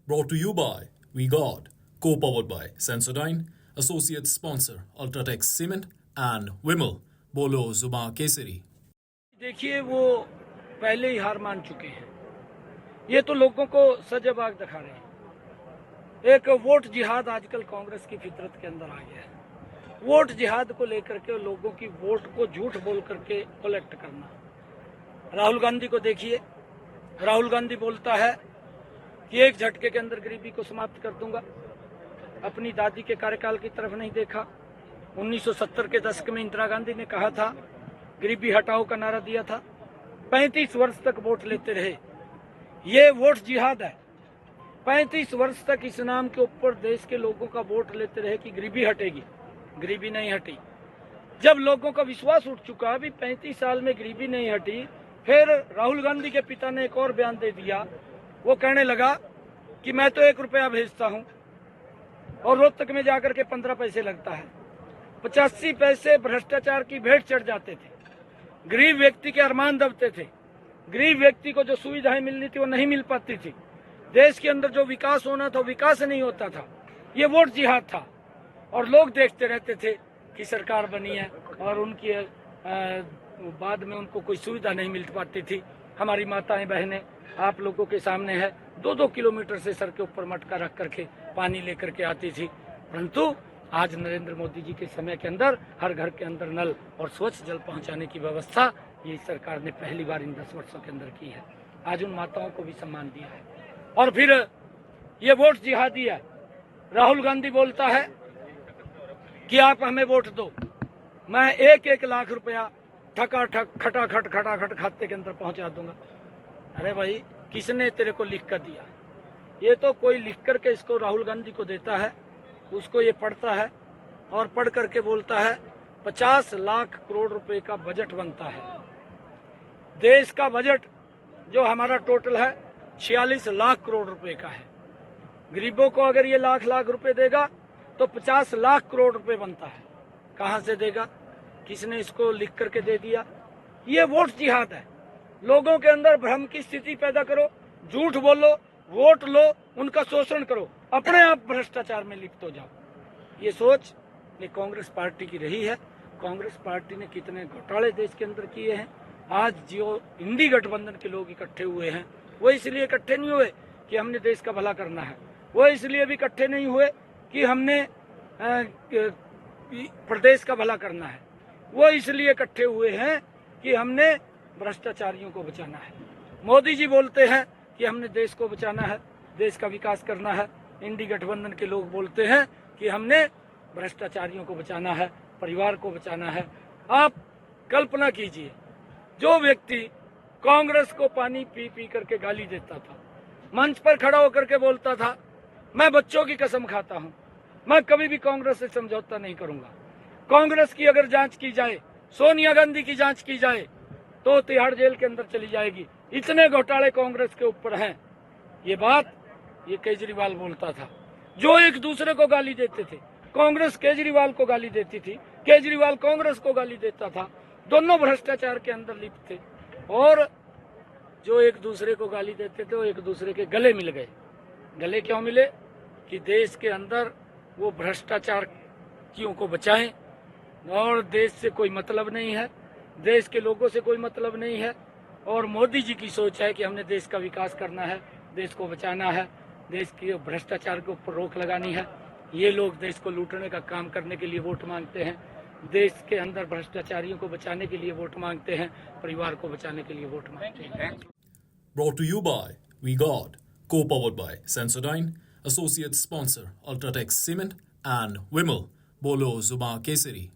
Brought to you by We God, co-powered by Sensodyne, associate sponsor Ultratech Cement and Wimmel, Bolo Zuma Kesari. देखिए वो पहले ही हार मान चुके हैं। ये तो लोगों को सजबाग दिखा रहे हैं। एक वोट जिहाद आजकल कांग्रेस की फितरत के अंदर आ गया है। वोट जिहाद को लेकर के लोगों की वोट को झूठ बोल करके कलेक्ट करना। राहुल गांधी को देखिए, राहुल गांधी बोलता है कि एक झटके के अंदर गरीबी को समाप्त कर दूंगा। अपनी दादी के कार्यकाल की तरफ नहीं देखा। 1970 के दशक में इंदिरा गांधी ने कहा था, गरीबी हटाओ का नारा दिया था। 35 वर्ष तक वोट लेते रहे। ये वोट जिहाद है। 35 वर्ष तक इस नाम के ऊपर देश के लोगों का वोट लेते रहे कि गरीबी हटेगी। गरीबी नहीं हटी। जब लोगों का विश्वास उठ चुका भी 35 साल में गरीबी नहीं हटी, फिर राहुल गांधी के पिता ने एक और बयान दे दिया। वो कहने लगा कि मैं तो 1 रुपया भेजता हूं और रोहतक में जाकर के 15 पैसे लगता है। 85 पैसे भ्रष्टाचार की भेंट चढ़ जाते थे। गरीब व्यक्ति के अरमान दबते थे। गरीब व्यक्ति को जो सुविधाएं मिलनी थी वो नहीं मिल पाती थी। देश के अंदर जो विकास होना था विकास नहीं होता था। ये वोट जिहाद था और लोग देखते रहते थे कि सरकार बनी है और उनकी बाद में उनको कोई सुविधा नहीं मिल पाती थी। हमारी माताएं बहनें आप लोगों के सामने है, 2-2 किलोमीटर से सर के ऊपर मटका रख करके पानी लेकर के आती थी। परंतु आज नरेंद्र मोदी जी के समय के अंदर हर घर के अंदर नल और स्वच्छ जल पहुंचाने की व्यवस्था ये सरकार ने पहली बार इन 10 वर्षों के अंदर की है। आज उन माताओं को भी सम्मान दिया है। और फिर ये वोट जिहादी है। राहुल गांधी बोलता है कि आप हमें वोट दो, मैं 1-1 लाख रुपया ठकाठक खटाखट खाते के अंदर पहुंचा दूंगा। अरे भाई, किसने तेरे को लिख कर दिया? ये तो कोई लिख करके इसको राहुल गांधी को देता है, उसको ये पढ़ता है और पढ़ करके बोलता है 50 लाख करोड़ रुपए का बजट बनता है। देश का बजट जो हमारा टोटल है 46 लाख करोड़ रुपए का है। गरीबों को अगर ये लाख रुपए देगा तो 50 लाख करोड़ रुपए बनता है। कहां से देगा? किसने इसको लिख करके दे दिया? ये वोट जिहाद है। लोगों के अंदर भ्रम की स्थिति पैदा करो, झूठ बोलो, वोट लो, उनका शोषण करो, अपने आप भ्रष्टाचार में लिप्त हो जाओ। ये सोच ये कांग्रेस पार्टी की रही है। कांग्रेस पार्टी ने कितने घोटाले देश के अंदर किए हैं। आज जो इंडी गठबंधन के लोग इकट्ठे हुए हैं वो इसलिए इकट्ठे नहीं हुए कि हमने देश का भला करना है। वो इसलिए भी इकट्ठे नहीं हुए कि हमने प्रदेश का भला करना है। वो इसलिए इकट्ठे हुए हैं कि हमने भ्रष्टाचारियों को बचाना है। मोदी जी बोलते हैं कि हमने देश को बचाना है, देश का विकास करना है। इंडी गठबंधन के लोग बोलते हैं कि हमने भ्रष्टाचारियों को बचाना है, परिवार को बचाना है। आप कल्पना कीजिए, जो व्यक्ति कांग्रेस को पानी पी पी करके गाली देता था, मंच पर खड़ा होकर के बोलता था मैं बच्चों की कसम खाता हूं, मैं कभी भी कांग्रेस से समझौता नहीं करूंगा। कांग्रेस की अगर जांच की जाए, सोनिया गांधी की जांच की जाए तो तिहाड़ जेल के अंदर चली जाएगी। इतने घोटाले कांग्रेस के ऊपर हैं। ये बात ये केजरीवाल बोलता था। जो एक दूसरे को गाली देते थे, कांग्रेस केजरीवाल को गाली देती थी, केजरीवाल कांग्रेस को गाली देता था। दोनों भ्रष्टाचार के अंदर लिप्त थे और जो एक दूसरे को गाली देते थे वो एक दूसरे के गले मिल गए। गले क्यों मिले? कि देश के अंदर वो भ्रष्टाचारियों को बचाएं और देश से कोई मतलब नहीं है, देश के लोगों से कोई मतलब नहीं है। और मोदी जी की सोच है कि हमने देश का विकास करना है, देश को बचाना है, देश के भ्रष्टाचार के ऊपर रोक लगानी है। ये लोग देश को लूटने का काम करने के लिए वोट मांगते हैं, देश के अंदर भ्रष्टाचारियों को बचाने के लिए वोट मांगते हैं, परिवार को बचाने के लिए वोट मांगते हैं। Brought to you by We God, co-powered by Sensodyne, associate sponsor Ultratech Cement and Wimmel, Bolo Zuma Kesari.